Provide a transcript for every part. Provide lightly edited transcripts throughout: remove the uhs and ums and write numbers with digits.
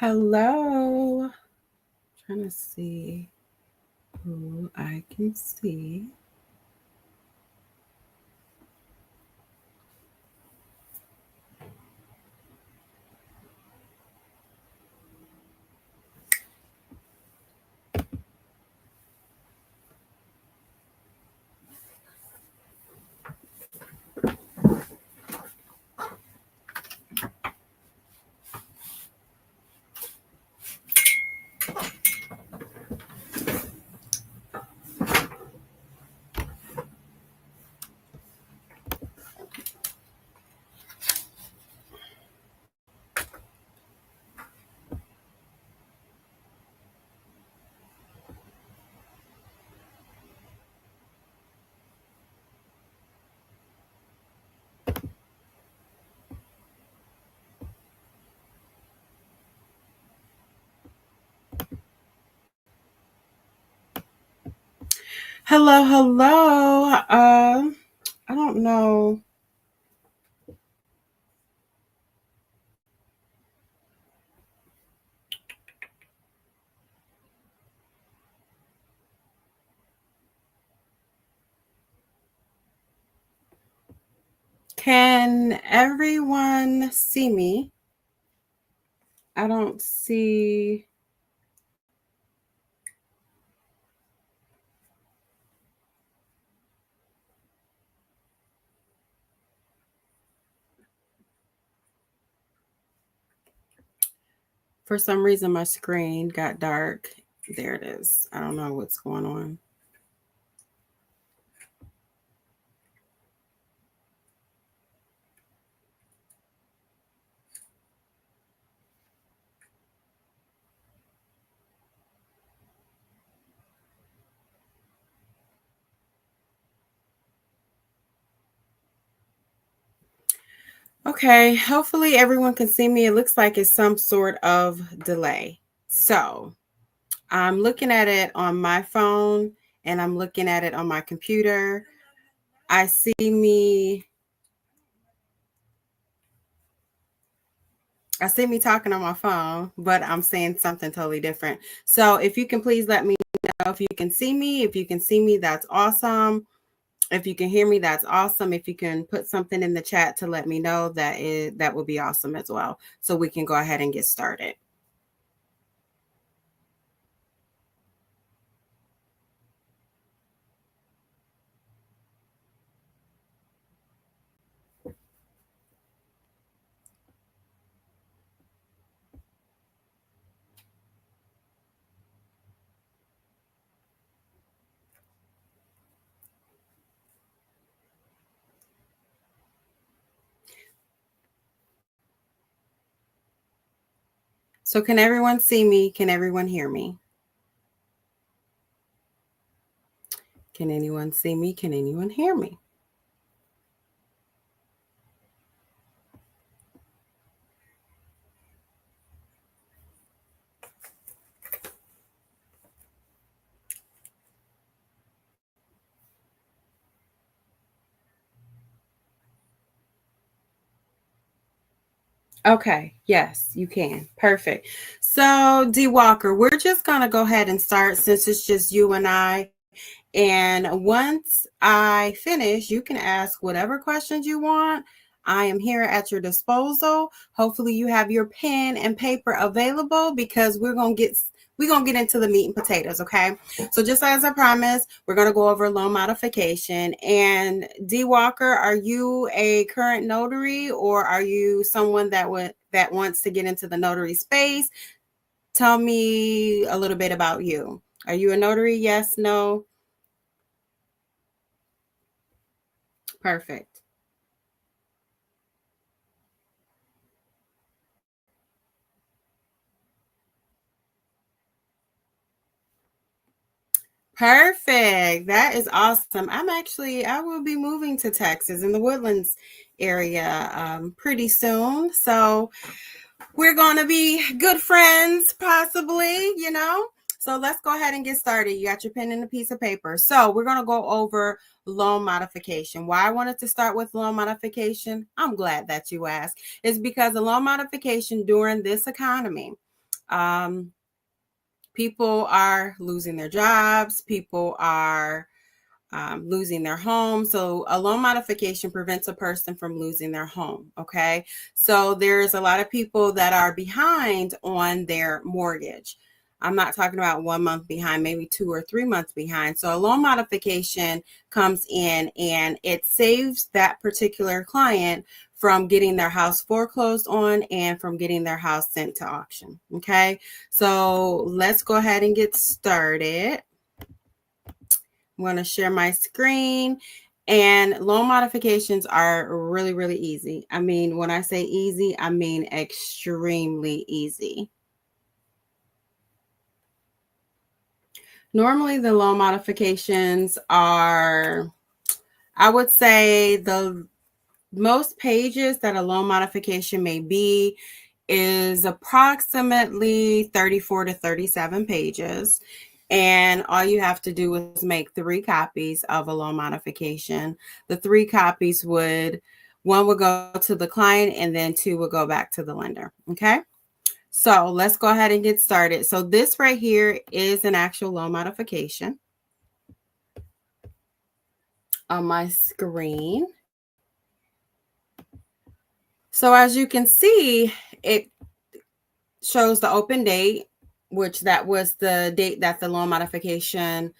Hello. Trying to see who I can see. Hello, hello. I don't know. Can everyone see me? I don't see. For some reason, my screen got dark. There it is. I don't know what's going on. Okay, hopefully everyone can see me. It looks like it's some sort of delay. So I'm looking at it on my phone and I'm looking at it on my computer. I see me talking on my phone, but I'm saying something totally different. So if you can please let me know if you can see me. If you can see me, that's awesome. If you can hear me, that's awesome. If you can put something in the chat to let me know, that would be awesome as well. So we can go ahead and get started. So can everyone see me? Can everyone hear me? Can anyone see me? Can anyone hear me? Okay, yes, you can. Perfect. So, D Walker, we're just going to go ahead and start since it's just you and I. And once I finish, you can ask whatever questions you want. I am here at your disposal. Hopefully you have your pen and paper available because we're going to get into the meat and potatoes, okay? So just as I promised, we're going to go over loan modification. And D Walker, are you a current notary or are you someone that wants to get into the notary space? Tell me a little bit about you. Are you a notary? Yes, no? Perfect. Perfect. That is awesome. I will be moving to Texas in the Woodlands area pretty soon. So we're going to be good friends, possibly. So let's go ahead and get started. You got your pen and a piece of paper. So we're going to go over loan modification. Why I wanted to start with loan modification, I'm glad that you asked, is because the loan modification during this economy People are losing their jobs. People are losing their home. So a loan modification prevents a person from losing their home. Okay. So there's a lot of people that are behind on their mortgage. I'm not talking about 1 month behind, maybe 2 or 3 months behind. So a loan modification comes in and it saves that particular client from getting their house foreclosed on and from getting their house sent to auction. Okay. So let's go ahead and get started. I'm going to share my screen. And loan modifications are really, really easy. I mean, when I say easy, I mean extremely easy. Normally, the loan modifications are, I would say, the most pages that a loan modification may be is approximately 34 to 37 pages. And all you have to do is make 3 copies of a loan modification. The 3 copies one would go to the client and then 2 would go back to the lender. Okay. So let's go ahead and get started. So this right here is an actual loan modification on my screen. So as you can see, it shows the open date, which that was the date that the loan modification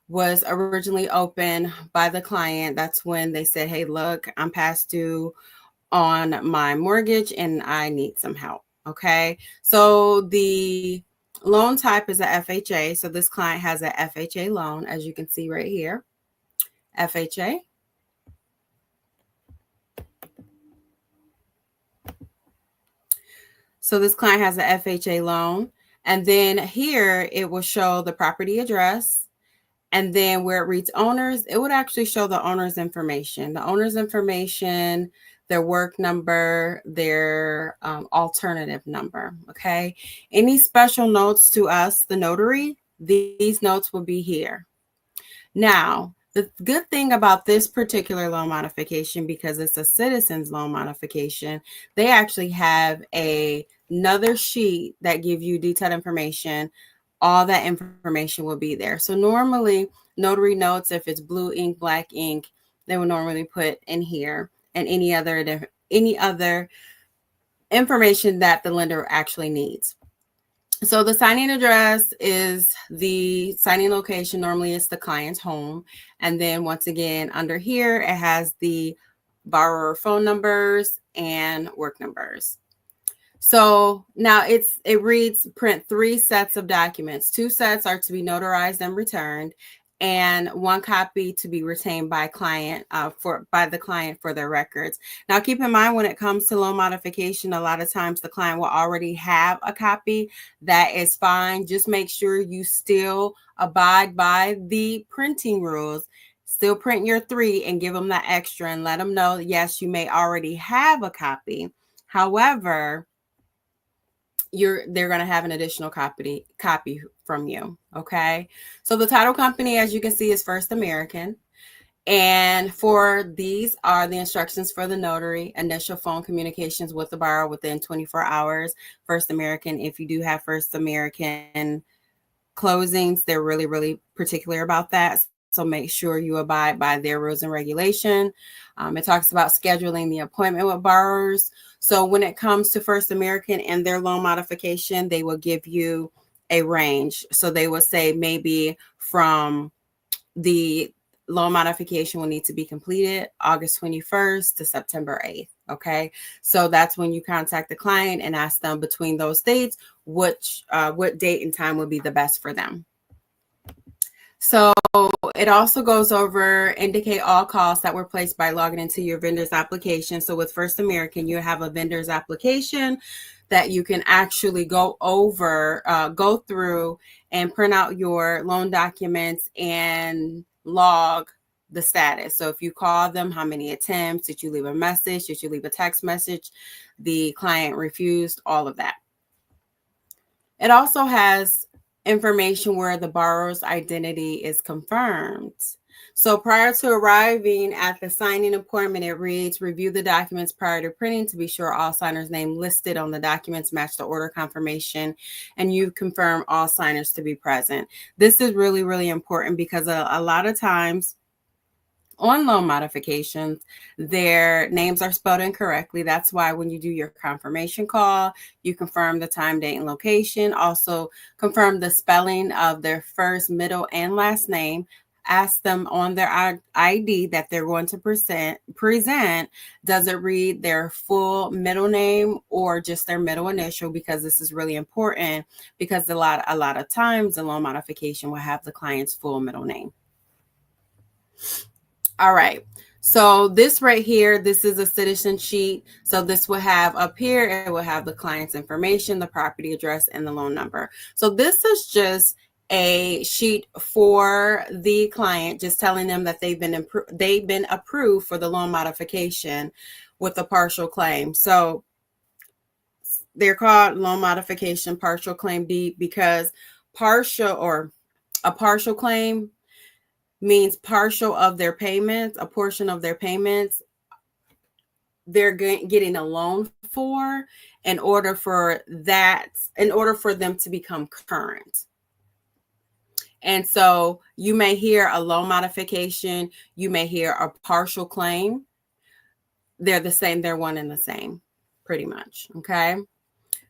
was originally open by the client. That's when they said, hey, look, I'm past due on my mortgage and I need some help. Okay. So the loan type is a FHA. So this client has a FHA loan, as you can see right here, FHA. So this client has a FHA loan. And then here it will show the property address. And then where it reads owners, it would actually show the owner's information. The owner's information, their work number, their alternative number, okay? Any special notes to us, the notary, these notes will be here. Now, the good thing about this particular loan modification, because it's a citizen's loan modification, they actually have another sheet that gives you detailed information. All that information will be there. So normally notary notes, if it's blue ink, black ink, they will normally put in here, and any other information that the lender actually needs. So the signing address is the signing location. Normally it's the client's home. And then once again, under here, it has the borrower phone numbers and work numbers. So now it reads print 3 sets of documents. 2 sets are to be notarized and returned, and 1 copy to be retained by the client for their records. Now, keep in mind, when it comes to loan modification, a lot of times the client will already have a copy. That is fine. Just make sure you still abide by the printing rules. Still print your 3 and give them that extra and let them know, yes, you may already have a copy. However, they're going to have an additional copy from you. Okay. So the title company, as you can see, is First American. And for these are the instructions for the notary: initial phone communications with the borrower within 24 hours. First American, if you do have First American closings, they're really, really particular about that. So make sure you abide by their rules and regulation. It talks about scheduling the appointment with borrowers. So when it comes to First American and their loan modification, they will give you a range. So they will say maybe from the loan modification will need to be completed August 21st to September 8th. Okay. So that's when you contact the client and ask them between those dates, what date and time would be the best for them. So it also goes over indicate all costs that were placed by logging into your vendor's application. So with First American, you have a vendor's application that you can actually go through and print out your loan documents and log the status. So if you call them, how many attempts, did you leave a message? Did you leave a text message? The client refused, all of that. It also has information where the borrower's identity is confirmed. So prior to arriving at the signing appointment, it reads, review the documents prior to printing to be sure all signers' name listed on the documents match the order confirmation, and you confirm all signers to be present. This is really, really important because a lot of times on loan modifications, their names are spelled incorrectly. That's why when you do your confirmation call, you confirm the time, date, and location. Also confirm the spelling of their first, middle, and last name. Ask them on their ID that they're going to present, does it read their full middle name or just their middle initial? Because this is really important, because a lot of times the loan modification will have the client's full middle name. All right. So this right here, this is a citizen sheet. So this will have up here, it will have the client's information, the property address, and the loan number. So this is just a sheet for the client, just telling them that they've been approved for the loan modification with a partial claim. So they're called loan modification partial claim deed because a partial claim means partial of their payments, a portion of their payments they're getting a loan for in order for them to become current. And so you may hear a loan modification, you may hear a partial claim. They're the same, they're one and the same, pretty much, okay?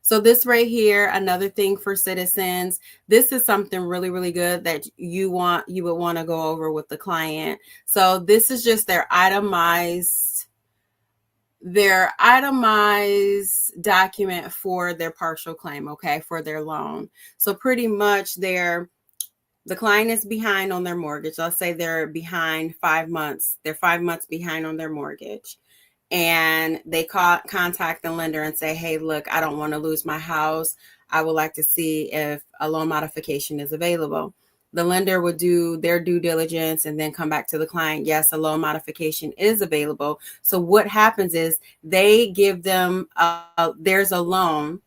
So this right here, another thing for citizens, this is something really, really good that you would want to go over with the client. So this is just their itemized document for their partial claim, okay, for their loan. So pretty much the client is behind on their mortgage. Let's say they're behind 5 months. They're 5 months behind on their mortgage. And they contact the lender and say, hey, look, I don't want to lose my house. I would like to see if a loan modification is available. The lender would do their due diligence and then come back to the client. Yes, a loan modification is available. So what happens is they give them, there's a loan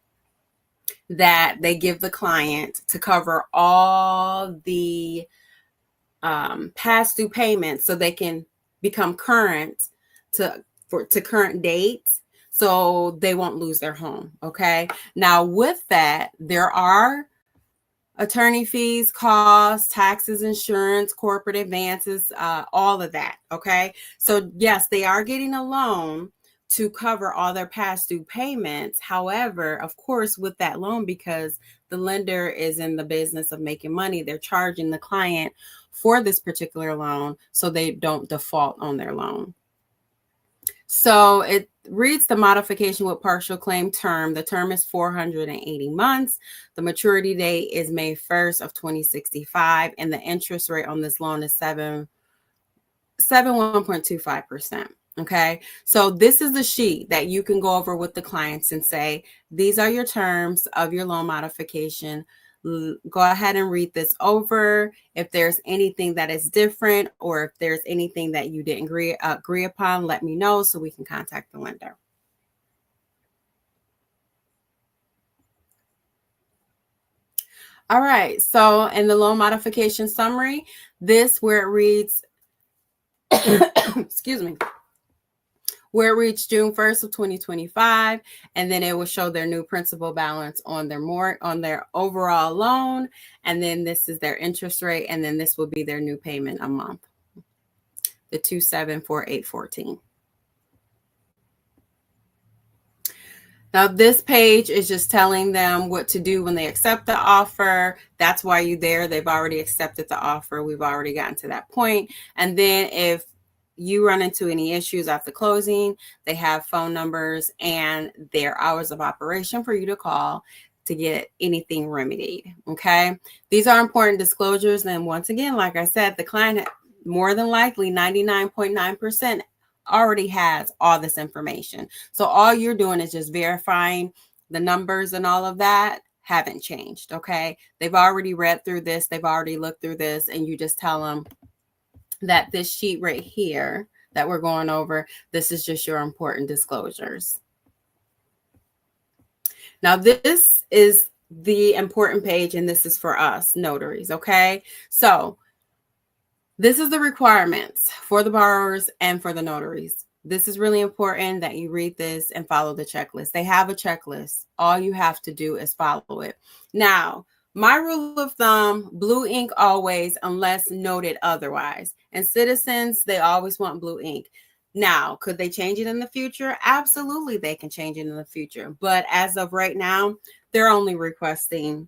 that they give the client to cover all the past due payments so they can become current to current dates, so they won't lose their home. Okay. Now with that, there are attorney fees, costs, taxes, insurance, corporate advances, all of that. Okay. So yes, they are getting a loan to cover all their past due payments. However, of course, with that loan, because the lender is in the business of making money, they're charging the client for this particular loan so they don't default on their loan. So it reads the modification with partial claim term. The term is 480 months. The maturity date is May 1st of 2065. And the interest rate on this loan is 1.25%. Okay. So this is the sheet that you can go over with the clients and say, these are your terms of your loan modification. Go ahead and read this over. If there's anything that is different or if there's anything that you didn't agree upon, let me know so we can contact the lender. All right. So in the loan modification summary, this where it reads, excuse me, where it reached June 1st of 2025, and then it will show their new principal balance on their overall loan, and then this is their interest rate, and then this will be their new payment a month, the 2,748.14. Now this page is just telling them what to do when they accept the offer. That's why you're there. They've already accepted the offer. We've already gotten to that point. And then if you run into any issues after closing, they have phone numbers and their hours of operation for you to call to get anything remedied. Okay. These are important disclosures. And once again, like I said, the client more than likely 99.9% already has all this information. So all you're doing is just verifying the numbers and all of that haven't changed. Okay. They've already read through this. They've already looked through this, and you just tell them that this sheet right here that we're going over, this is just your important disclosures. Now, this is the important page, and this is for us notaries. Okay. So This is the requirements for the borrowers and for the notaries. This is really important that you read this and follow the checklist. They have a checklist. All you have to do is follow it. Now, my rule of thumb, blue ink always, unless noted otherwise. And citizens, they always want blue ink. Now, could they change it in the future? Absolutely, they can change it in the future. But as of right now, they're only requesting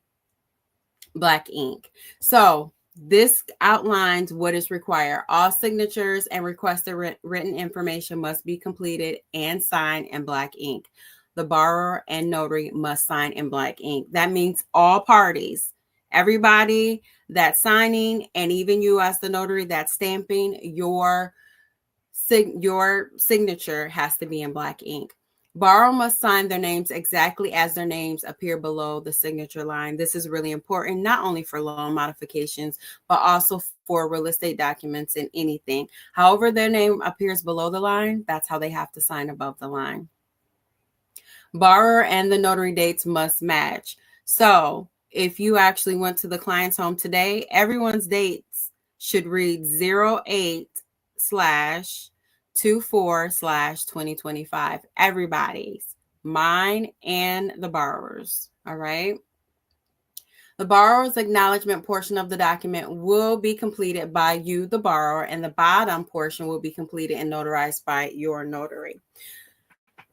black ink. So this outlines what is required. All signatures and requested written information must be completed and signed in black ink. The borrower and notary must sign in black ink. That means all parties, everybody that's signing, and even you as the notary that's stamping, your signature has to be in black ink. Borrower must sign their names exactly as their names appear below the signature line. This is really important, not only for loan modifications, but also for real estate documents and anything. However their name appears below the line, that's how they have to sign above the line. Borrower and the notary dates must match. So if you actually went to the client's home today, everyone's dates should read 08/24/2025. Everybody's, mine and the borrower's. All right. The borrower's acknowledgement portion of the document will be completed by you, the borrower, and the bottom portion will be completed and notarized by your notary.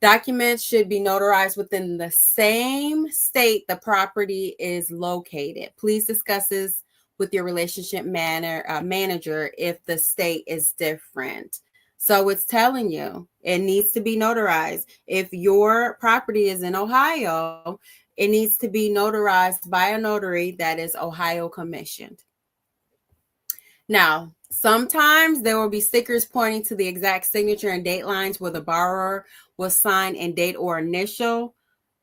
Documents should be notarized within the same state the property is located. Please discuss this with your relationship manager if the state is different. So it's telling you it needs to be notarized. If your property is in Ohio, it needs to be notarized by a notary that is Ohio commissioned. Now, sometimes there will be stickers pointing to the exact signature and date lines where the borrower will sign in date or initial.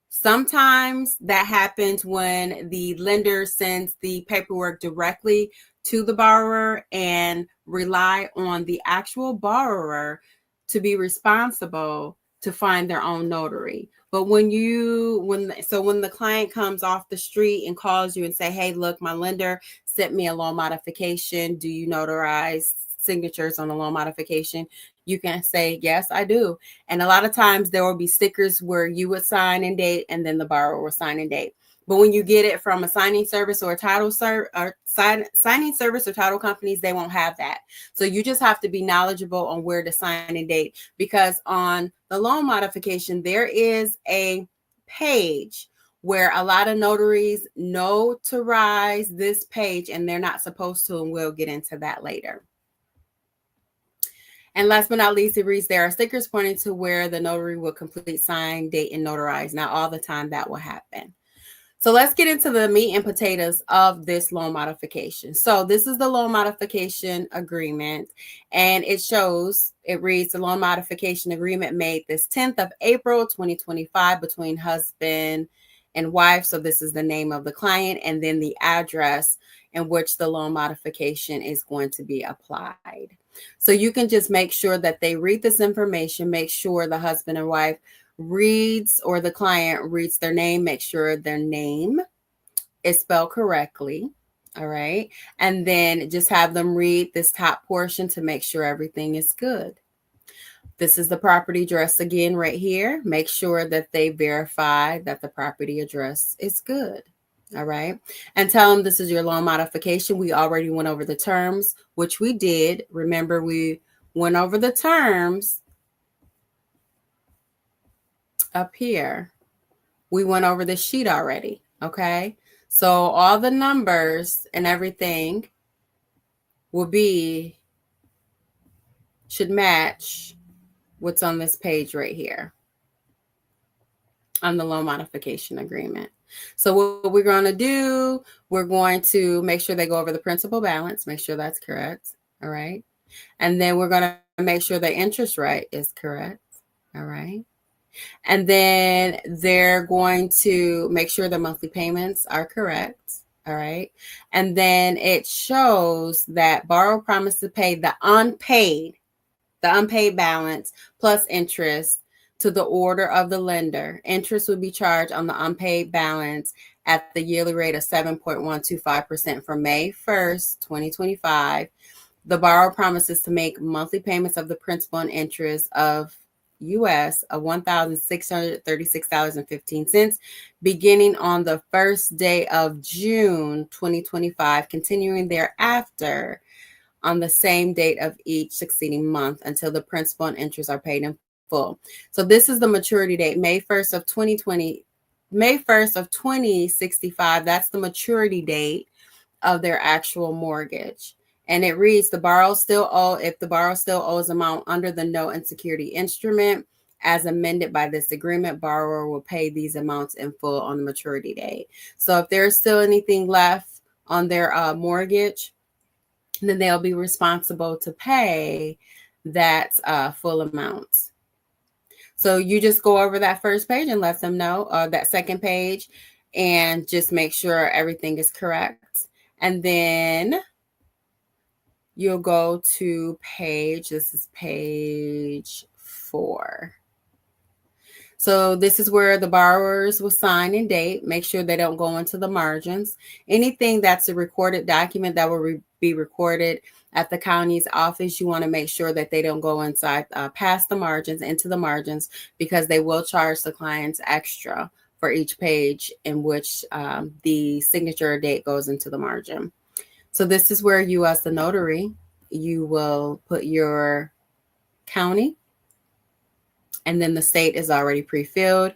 Sometimes that happens when the lender sends the paperwork directly to the borrower and rely on the actual borrower to be responsible to find their own notary. But when the client comes off the street and calls you and say, hey, look, my lender sent me a loan modification. Do you notarize signatures on a loan modification? You can say, yes, I do. And a lot of times there will be stickers where you would sign and date and then the borrower will sign and date. But when you get it from a signing service or a title signing service or title companies, they won't have that. So you just have to be knowledgeable on where to sign and date, because on the loan modification, there is a page where a lot of notaries notarize this page and they're not supposed to, and we'll get into that later. And last but not least, it reads, there are stickers pointing to where the notary will complete, sign, date, and notarize. Now, all the time that will happen. So let's get into the meat and potatoes of this loan modification. So this is the loan modification agreement, and it reads, the loan modification agreement made this 10th of April, 2025 between husband and wife. So this is the name of the client and then the address in which the loan modification is going to be applied. So you can just make sure that they read this information, make sure the husband and wife reads, or the client reads their name, make sure their name is spelled correctly. All right. And then just have them read this top portion to make sure everything is good. This is the property address again right here. Make sure that they verify that the property address is good. All right. And tell them this is your loan modification. We already went over the terms, which we did. Remember, we went over the terms up here. We went over the sheet already. Okay. So all the numbers and everything should match what's on this page right here on the loan modification agreement. So what we're going to do, we're going to make sure they go over the principal balance, make sure that's correct. All right. And then we're going to make sure the interest rate is correct. All right. And then they're going to make sure the monthly payments are correct. All right. And then it shows that borrower promised to pay the unpaid balance plus interest to the order of the lender. Interest would be charged on the unpaid balance at the yearly rate of 7.125% from May 1st, 2025 The borrower promises to make monthly payments of the principal and interest of US of $1,636.15 beginning on the first day of June 2025, continuing thereafter on the same date of each succeeding month until the principal and interest are paid in full. So this is the maturity date, May 1st of 2020, May 1st of 2065. That's the maturity date of their actual mortgage. And it reads, if the borrower still owes amount under the note and security instrument as amended by this agreement, borrower will pay these amounts in full on the maturity date. So if there's still anything left on their mortgage, then they'll be responsible to pay that full amount. So you just go over that first page and let them know, that second page, and just make sure everything is correct. And then you'll go to this is page 4. So this is where the borrowers will sign and date. Make sure they don't go into the margins. Anything that's a recorded document that will be recorded at the county's office, you want to make sure that they don't go inside past the margins, into the margins, because they will charge the clients extra for each page in which the signature date goes into the margin. So this is where you, as the notary, you will put your county, and then the state is already pre-filled.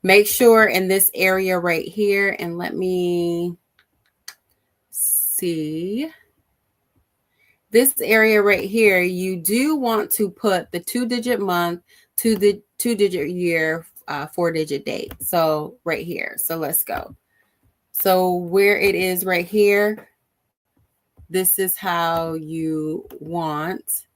Make sure in this area right here, and let me see, this area right here, you do want to put the 2-digit month, to the 2-digit year, 4-digit date. So right here. So let's go. So where it is right here, this is how you want.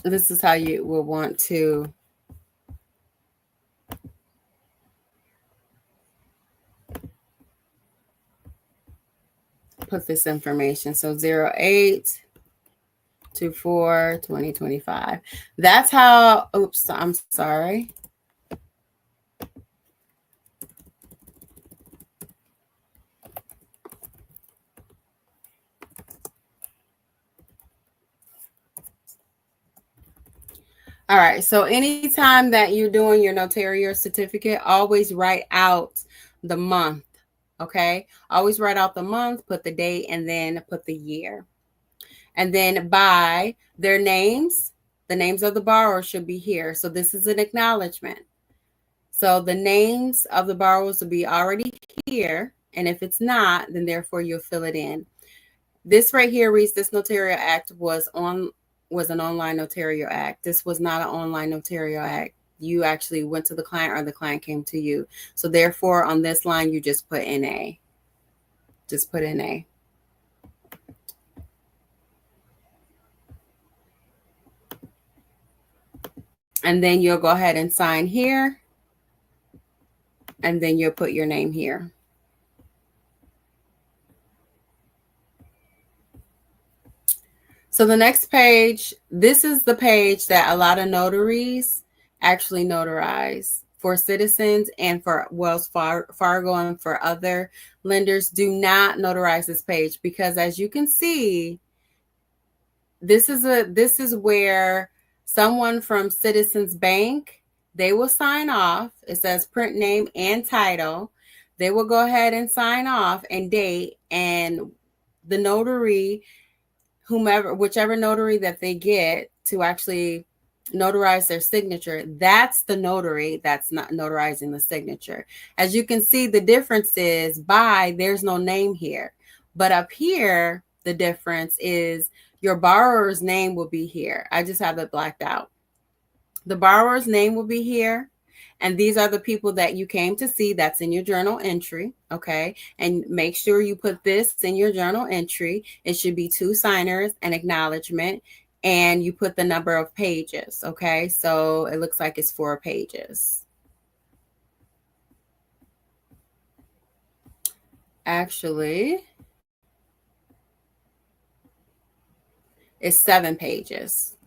This is how you will want to put this information. So 08/24/2025. That's how, oops, I'm sorry. All right, so anytime that you're doing your notarial certificate, always write out the month, okay? Always write out the month, put the date, and then put the year. And then by their names, the names of the borrower should be here. So this is an acknowledgement. So the names of the borrowers will be already here. And if it's not, then therefore you'll fill it in. This right here reads, this notarial act was an online notarial act. This was not an online notarial act. You actually went to the client or the client came to you. So therefore on this line, you just put NA. Just put NA. And then you'll go ahead and sign here. And then you'll put your name here. So the next page, this is the page that a lot of notaries actually notarize. For Citizens and for Wells Fargo and for other lenders, do not notarize this page, because as you can see, this is where someone from Citizens Bank, they will sign off. It says print name and title. They will go ahead and sign off and date, and the notary, whichever notary that they get to actually notarize their signature, that's the notary that's not notarizing the signature. As you can see, the difference is there's no name here, but up here, the difference is your borrower's name will be here. I just have it blacked out. The borrower's name will be here. And these are the people that you came to see. That's in your journal entry, okay? And make sure you put this in your journal entry. It should be 2 signers, an acknowledgement, and you put the number of pages, okay? So it looks like it's 4 pages. Actually, it's 7 pages.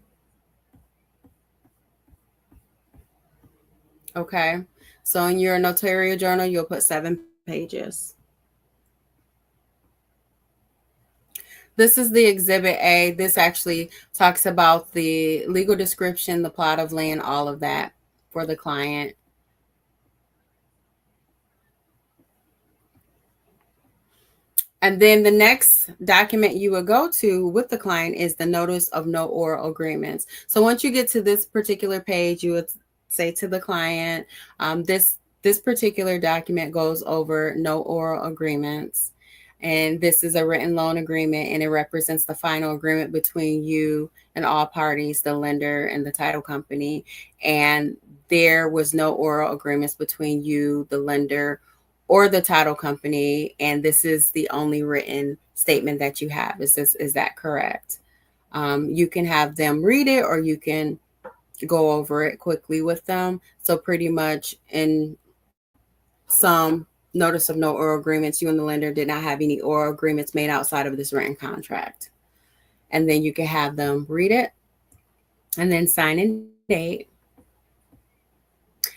Okay, so in your notarial journal, you'll put 7 pages. This is the Exhibit A. This actually talks about the legal description, the plot of land, all of that for the client. And then the next document you would go to with the client is the notice of no oral agreements. So once you get to this particular page, you would say to the client, this particular document goes over no oral agreements. And this is a written loan agreement, and it represents the final agreement between you and all parties, the lender and the title company. And there was no oral agreements between you, the lender, or the title company, and this is the only written statement that you have. Is that correct? You can have them read it, or you can go over it quickly with them. So pretty much in some notice of no oral agreements, you and the lender did not have any oral agreements made outside of this written contract. And then you can have them read it and then sign and date.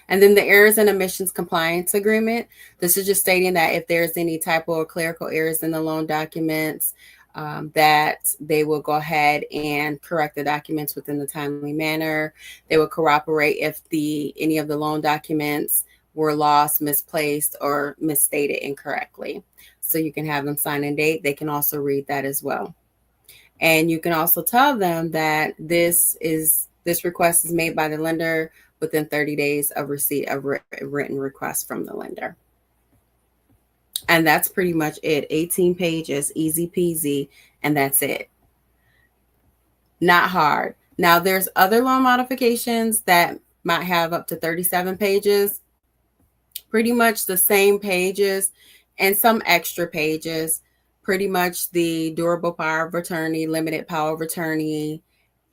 And then the errors and omissions compliance agreement. This is just stating that if there's any typo or clerical errors in the loan documents, that they will go ahead and correct the documents within the timely manner. They will corroborate if any of the loan documents were lost, misplaced, or misstated incorrectly. So you can have them sign and date. They can also read that as well. And you can also tell them that this request is made by the lender within 30 days of receipt of written request from the lender. And that's pretty much it. 18 pages, easy peasy, and that's it. Not hard. Now, there's other loan modifications that might have up to 37 pages, pretty much the same pages and some extra pages, pretty much the durable power of attorney, limited power of attorney,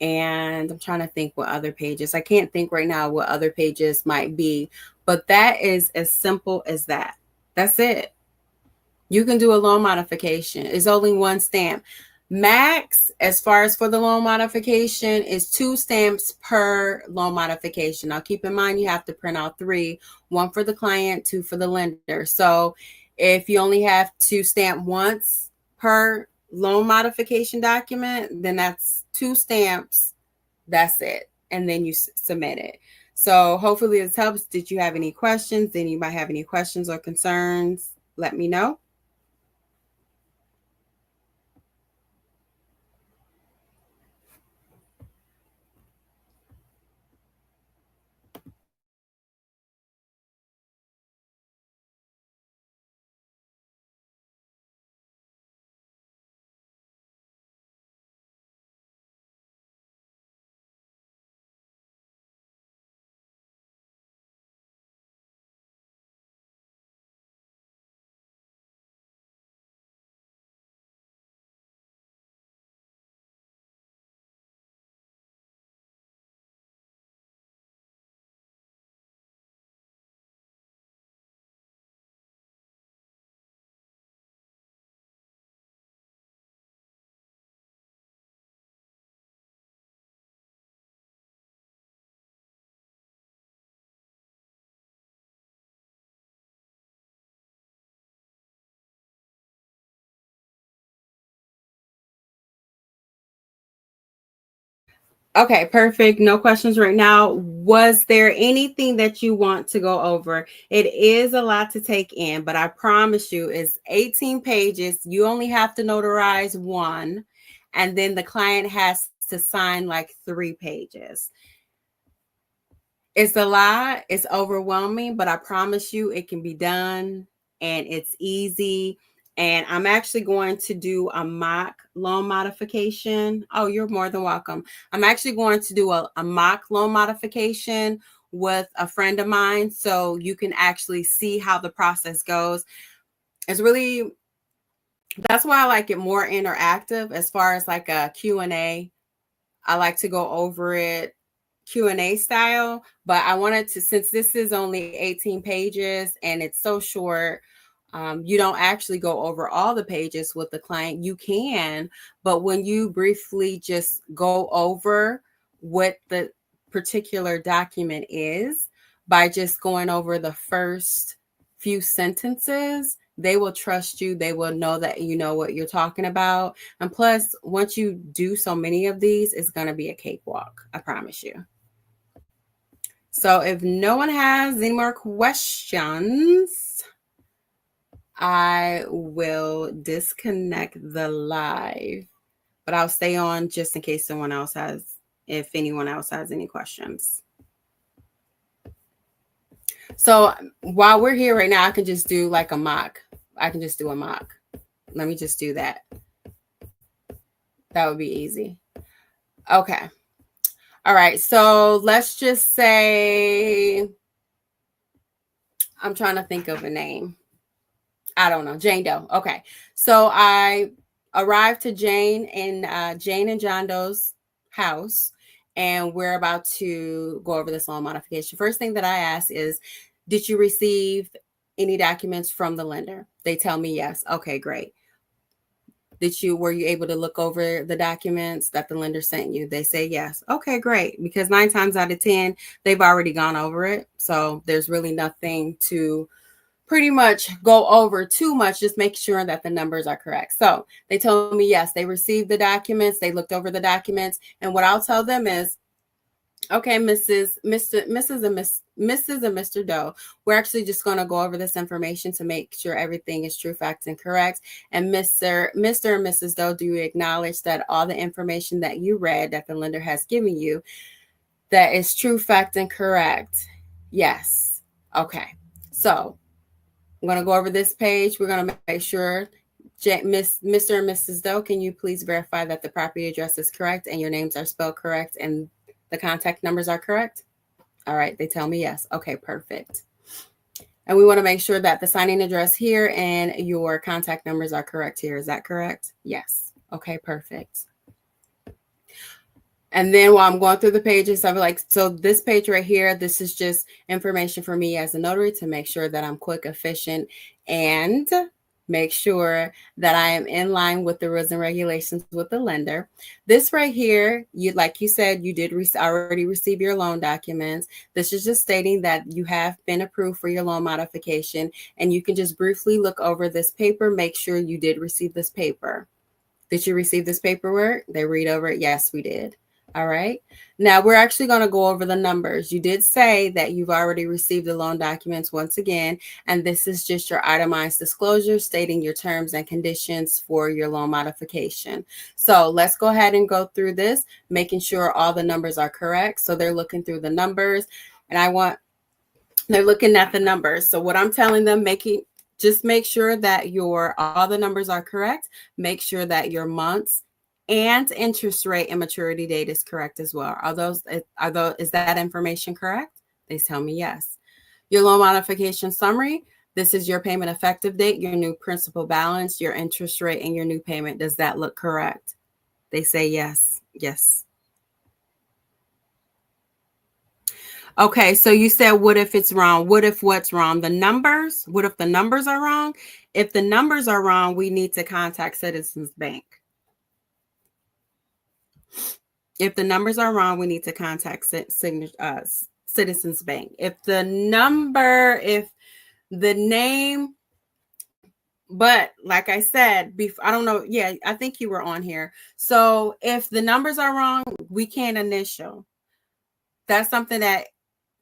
and I'm trying to think what other pages. I can't think right now what other pages might be, but that is as simple as that. That's it. You can do a loan modification. It's only one stamp. Max, as far as for the loan modification, is 2 stamps per loan modification. Now, keep in mind, you have to print out 3, 1 for the client, 2 for the lender. So if you only have to stamp once per loan modification document, then that's 2 stamps. That's it. And then you submit it. So hopefully this helps. Did you have any questions? Did anybody have any questions or concerns? Let me know. Okay, perfect. No questions right now. Was there anything that you want to go over? It is a lot to take in, but I promise you, it's 18 pages. You only have to notarize 1, and then the client has to sign like 3 pages. It's a lot. It's overwhelming, but I promise you it can be done, and it's easy. And I'm actually going to do a mock loan modification. Oh, you're more than welcome. I'm actually going to do a mock loan modification with a friend of mine, so you can actually see how the process goes. It's really, that's why I like it more interactive as far as like a Q&A. I like to go over it Q&A style, but I wanted to, since this is only 18 pages and it's so short, you don't actually go over all the pages with the client. You can, but when you briefly just go over what the particular document is by just going over the first few sentences, they will trust you. They will know that you know what you're talking about. And plus, once you do so many of these, it's going to be a cakewalk. I promise you. So if no one has any more questions, I will disconnect the live, but I'll stay on just in case if anyone else has any questions. So while we're here right now, I can just do like a mock. I can just do a mock. Let me just do that. That would be easy. Okay. All right. So let's just say, I'm trying to think of a name. I don't know. Jane Doe. Okay. So I arrived to Jane and John Doe's house, and we're about to go over this loan modification. First thing that I ask is, did you receive any documents from the lender? They tell me yes. Okay, great. Were you able to look over the documents that the lender sent you? They say yes. Okay, great. Because 9 times out of 10, they've already gone over it. So there's really nothing to pretty much go over too much. Just make sure that the numbers are correct. So they told me yes, they received the documents. They looked over the documents. And what I'll tell them is, okay, Mrs. and Mr. Doe, we're actually just going to go over this information to make sure everything is true, fact, and correct. And Mr. and Mrs. Doe, do you acknowledge that all the information that you read that the lender has given you, that is true, fact, and correct? Yes. Okay. So I'm going to go over this page. We're going to make sure, Mr. and Mrs. Doe, can you please verify that the property address is correct and your names are spelled correct and the contact numbers are correct? All right. They tell me yes. Okay, perfect. And we want to make sure that the signing address here and your contact numbers are correct here. Is that correct? Yes. Okay, perfect. And then while I'm going through the pages, I'm like, so this page right here, this is just information for me as a notary to make sure that I'm quick, efficient, and make sure that I am in line with the rules and regulations with the lender. This right here, like you said, you did already receive your loan documents. This is just stating that you have been approved for your loan modification, and you can just briefly look over this paper, make sure you did receive this paper. Did you receive this paperwork? They read over it. Yes, we did. All right. Now we're actually going to go over the numbers. You did say that you've already received the loan documents once again, and this is just your itemized disclosure stating your terms and conditions for your loan modification. So let's go ahead and go through this, making sure all the numbers are correct. So they're looking through the numbers, and they're looking at the numbers. So what I'm telling them, just make sure that all the numbers are correct. Make sure that your months and interest rate and maturity date is correct as well. Is that information correct? They tell me yes. Your loan modification summary. This is your payment effective date, your new principal balance, your interest rate, and your new payment. Does that look correct? They say yes. Yes. Okay, so you said, what if it's wrong? What if what's wrong? The numbers? What if the numbers are wrong? If the numbers are wrong, we need to contact Citizens Bank. If the numbers are wrong, we need to contact Citizens Bank. If the name, but like I said, I don't know. Yeah, I think you were on here. So if the numbers are wrong, we can't initial. That's something that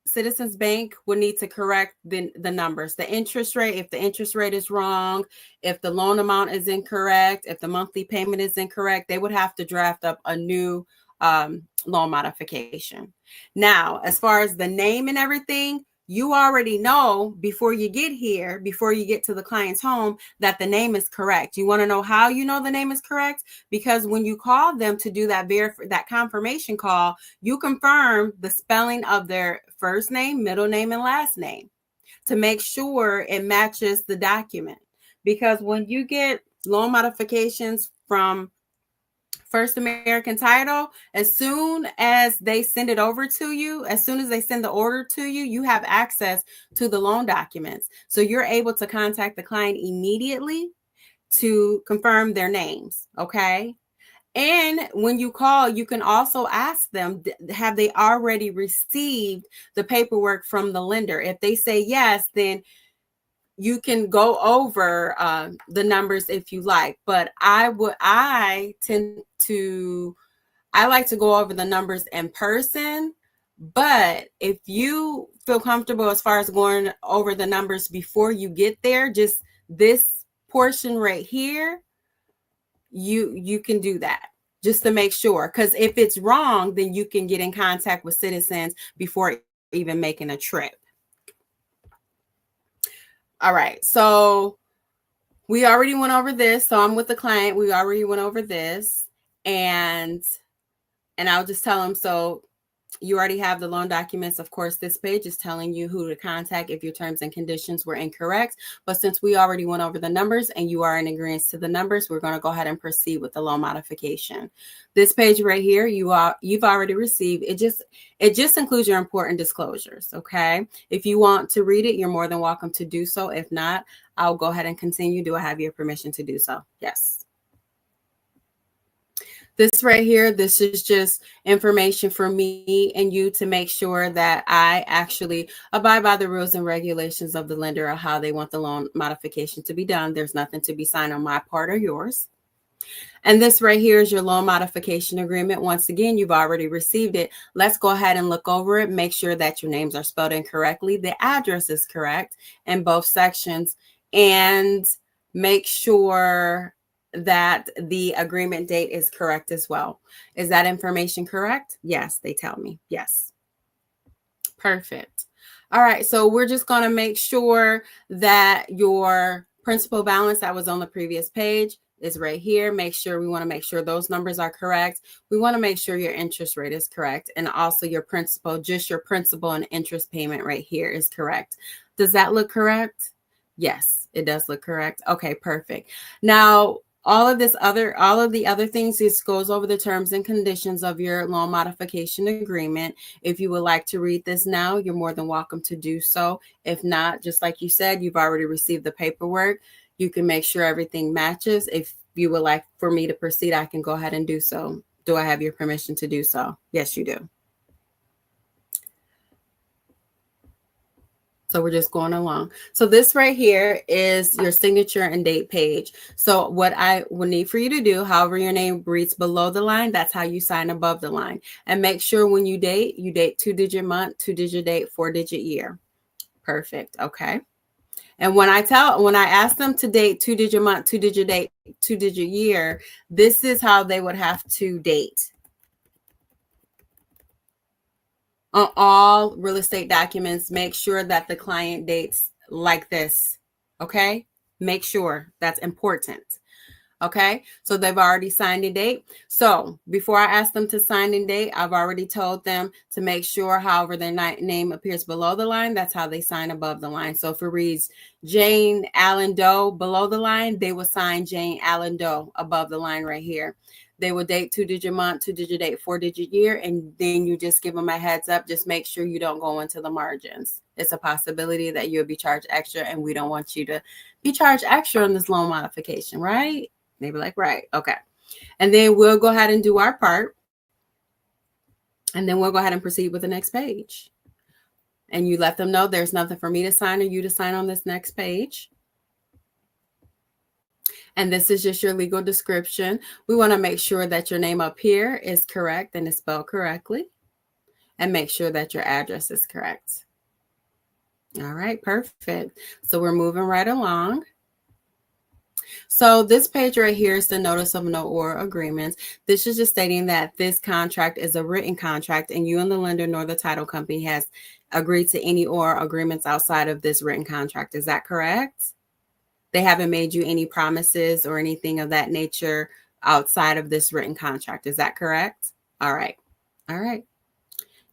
Citizens Bank would need to correct the numbers. The interest rate, if the interest rate is wrong, if the loan amount is incorrect, if the monthly payment is incorrect, they would have to draft up a new loan modification. Now, as far as the name and everything, you already know before you get here, before you get to the client's home, that the name is correct. You want to know how you know the name is correct? Because when you call them to do that confirmation call, you confirm the spelling of their first name, middle name, and last name to make sure it matches the document. Because when you get loan modifications from First American Title, as soon as they send it over to you, as soon as they send the order to you, you have access to the loan documents. So you're able to contact the client immediately to confirm their names. Okay. And when you call, you can also ask them, have they already received the paperwork from the lender? If they say yes, then you can go over the numbers if you like, but I like to go over the numbers in person. But if you feel comfortable as far as going over the numbers before you get there, just this portion right here, you can do that just to make sure. Because if it's wrong, then you can get in contact with Citizens before even making a trip. All right, so we already went over this. So I'm with the client. We already went over this, and I'll just tell them, so you already have the loan documents. Of course, this page is telling you who to contact if your terms and conditions were incorrect. But since we already went over the numbers and you are in agreement to the numbers, we're going to go ahead and proceed with the loan modification. This page right here, you've already received. It just includes your important disclosures. Okay. If you want to read it, you're more than welcome to do so. If not, I'll go ahead and continue. Do I have your permission to do so? Yes. This right here, this is just information for me and you to make sure that I actually abide by the rules and regulations of the lender or how they want the loan modification to be done. There's nothing to be signed on my part or yours. And this right here is your loan modification agreement. Once again, you've already received it. Let's go ahead and look over it. Make sure that your names are spelled incorrectly. The address is correct in both sections. And make sure that the agreement date is correct as well. Is that information correct? Yes, they tell me. Yes. Perfect. All right, so we're just going to make sure that your principal balance that was on the previous page is right here. We want to make sure those numbers are correct. We want to make sure your interest rate is correct. And also your principal, just your principal and interest payment right here is correct. Does that look correct? Yes, it does look correct. Okay, perfect. Now, all of the other things, this goes over the terms and conditions of your loan modification agreement. If you would like to read this now, you're more than welcome to do so. If not, just like you said, you've already received the paperwork. You can make sure everything matches. If you would like for me to proceed, I can go ahead and do so. Do I have your permission to do so? Yes, you do. So we're just going along. So this right here is your signature and date page. So what I will need for you to do, however your name reads below the line, that's how you sign above the line. And make sure when you date 2-digit month, 2-digit date, 4-digit year. Perfect. Okay. And when I ask them to date 2-digit month, 2-digit date, 2-digit year, this is how they would have to date. On all real estate documents, make sure that the client dates like this. Okay? Make sure that's important. Okay? So they've already signed a date. So before I ask them to sign a date, I've already told them to make sure, however their name appears below the line, that's how they sign above the line. So if it reads Jane Allen Doe below the line, they will sign Jane Allen Doe above the line right here. They will date 2-digit month, 2-digit date, 4-digit year, and then you just give them a heads up. Just make sure you don't go into the margins. It's a possibility that you'll be charged extra, and we don't want you to be charged extra on this loan modification, right? They be like, right, okay. And then we'll go ahead and do our part, and then we'll go ahead and proceed with the next page. And you let them know there's nothing for me to sign or you to sign on this next page. And this is just your legal description. We want to make sure that your name up here is correct and is spelled correctly. And make sure that your address is correct. All right, perfect. So we're moving right along. So this page right here is the notice of no or agreements. This is just stating that this contract is a written contract and you and the lender nor the title company has agreed to any or agreements outside of this written contract. Is that correct? They haven't made you any promises or anything of that nature outside of this written contract. Is that correct? All right. All right.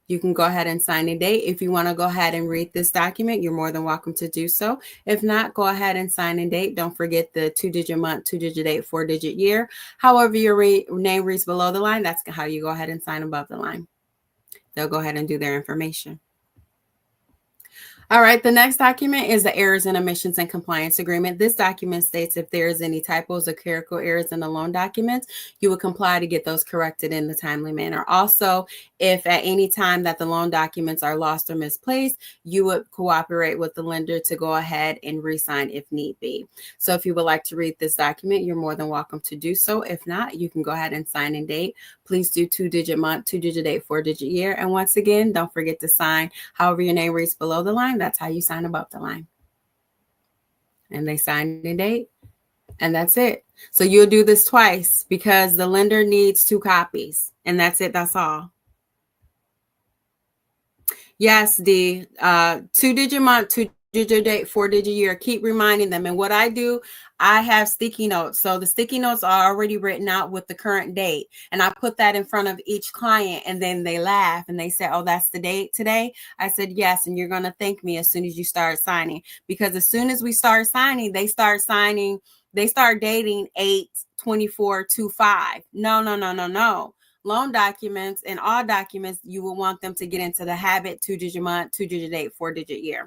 You can go ahead and sign a date. If you want to go ahead and read this document, you're more than welcome to do so. If not, go ahead and sign a date. Don't forget the 2-digit month, 2-digit date, 4-digit year. However your name reads below the line, that's how you go ahead and sign above the line. They'll go ahead and do their information. All right, the next document is the Errors and Omissions and Compliance Agreement. This document states if there is any typos or clerical errors in the loan documents, you would comply to get those corrected in the timely manner. Also, if at any time that the loan documents are lost or misplaced, you would cooperate with the lender to go ahead and re-sign if need be. So if you would like to read this document, you're more than welcome to do so. If not, you can go ahead and sign and date. Please do 2-digit month, 2-digit date, 4-digit year. And once again, don't forget to sign however your name reads below the line. That's how you sign above the line. And they sign the date, and that's it. So you'll do this twice because the lender needs 2 copies, and that's it. That's all. Yes, D. 2-digit month, 2-digit date, 4-digit year. Keep reminding them. And what I do, I have sticky notes. So the sticky notes are already written out with the current date. And I put that in front of each client, and then they laugh and they say, oh, that's the date today? I said, yes. And you're going to thank me as soon as you start signing. Because as soon as we start signing, they start dating 8/24/25. No. Loan documents and all documents, you will want them to get into the habit 2-digit month, 2-digit date, 4-digit year.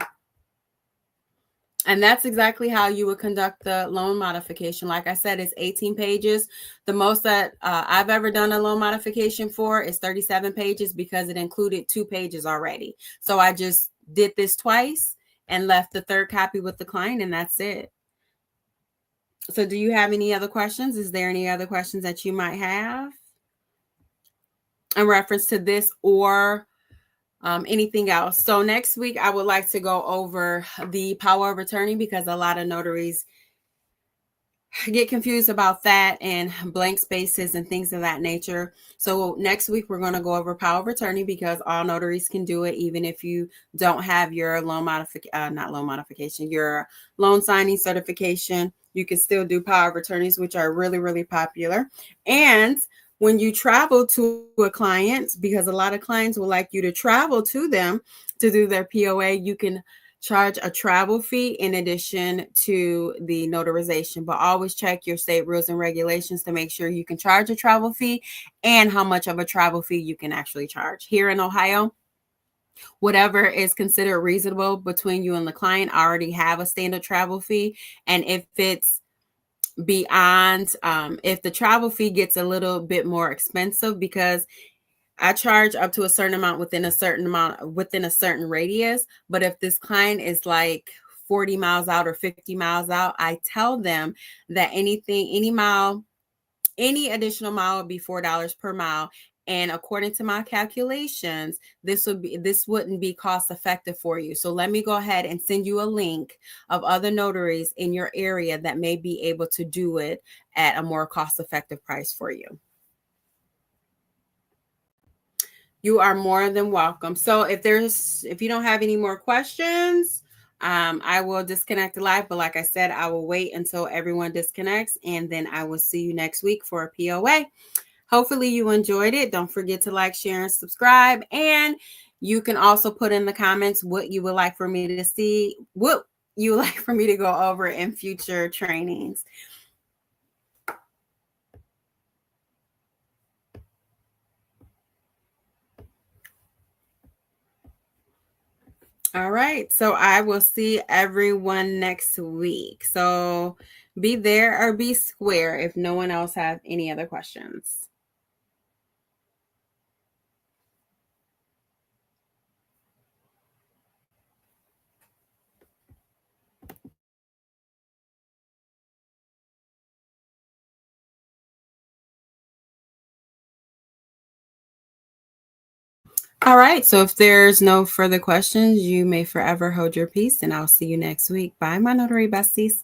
And that's exactly how you would conduct the loan modification. Like I said, it's 18 pages. The most that I've ever done a loan modification for is 37 pages because it included 2 pages already. So I just did this twice and left the 3rd copy with the client, and that's it. So do you have any other questions? Is there any other questions that you might have in reference to this or anything else? So next week, I would like to go over the power of attorney because a lot of notaries get confused about that and blank spaces and things of that nature. So next week, we're going to go over power of attorney because all notaries can do it, even if you don't have your your loan signing certification. You can still do power of attorneys, which are really, really popular. And when you travel to a client, because a lot of clients will like you to travel to them to do their POA, you can charge a travel fee in addition to the notarization. But always check your state rules and regulations to make sure you can charge a travel fee and how much of a travel fee you can actually charge. Here in Ohio, whatever is considered reasonable between you and the client, I already have a standard travel fee. And if it's beyond, if the travel fee gets a little bit more expensive, because I charge up to a certain amount within a certain radius. But if this client is like 40 miles out or 50 miles out, I tell them that any additional mile would be $4 per mile. And according to my calculations, this wouldn't be cost effective for you. So let me go ahead and send you a link of other notaries in your area that may be able to do it at a more cost effective price for you. You are more than welcome. So if you don't have any more questions, I will disconnect the live. But like I said, I will wait until everyone disconnects, and then I will see you next week for a POA. Hopefully you enjoyed it. Don't forget to like, share, and subscribe. And you can also put in the comments what you would like for me to see, what you would like for me to go over in future trainings. All right. So I will see everyone next week. So be there or be square if no one else has any other questions. All right. So if there's no further questions, you may forever hold your peace, and I'll see you next week. Bye, my notary besties.